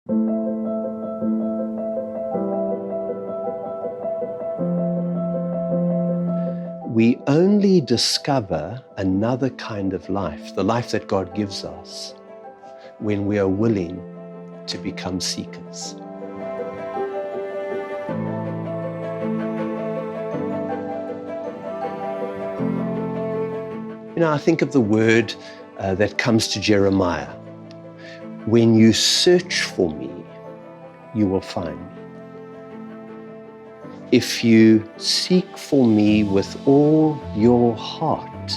We only discover another kind of life, the life that God gives us, when we are willing to become seekers. I think of the word that comes to Jeremiah. When you search for me, you will find me. If you seek for me with all your heart,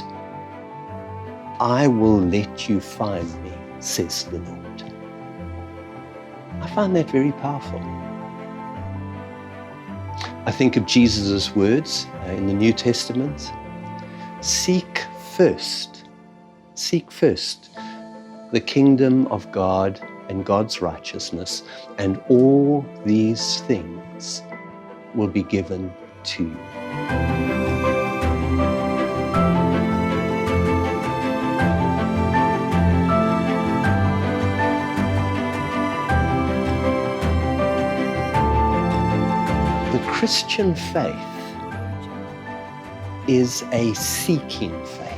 I will let you find me, says the Lord. I find that very powerful. I think of Jesus' words in the New Testament. Seek first the kingdom of God and God's righteousness, and all these things will be given to you. The Christian faith is a seeking faith.